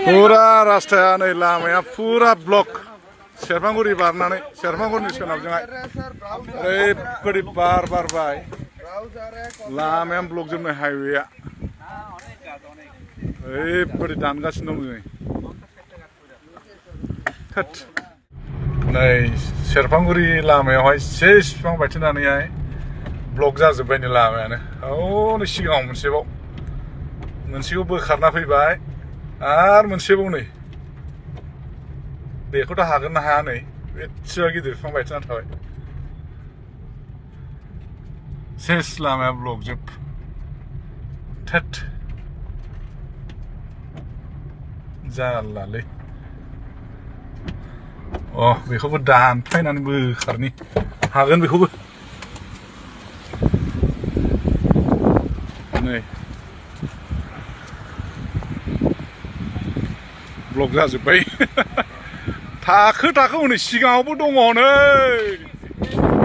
फुरा रास्ताया नै लामाया फुरा ब्लक सेरफांगुरि बारनानै सेरफांगुरिनि सोनाबजोंहाय ओरैबायदि बार बारबाय लामायानो ब्लक जोबनाय हाइवेआ ओरैबायदि दानगासिनो दं नै थोद नै सेरफांगुरि लामायावहाय सेस बिफां बायथेनानैहाय ब्लक जाजोब्बाय नै लामायानो औ नै सिगाङाव मोनसेखौ बोखारना फैबाय आरो मोनसेबाव नै बेखौथ' हागोन ना हाया नै एसेबां गिदिर बिफां बायथेना थाबाय सेस लामाया ब्लक जोब थोद जारलालै अ बेखौबो दानफायनानै बोखारनि हागोन बेखौबो नै ब्लक जाजोब्बाय थाखो हनै सिगाङावबो दङ नै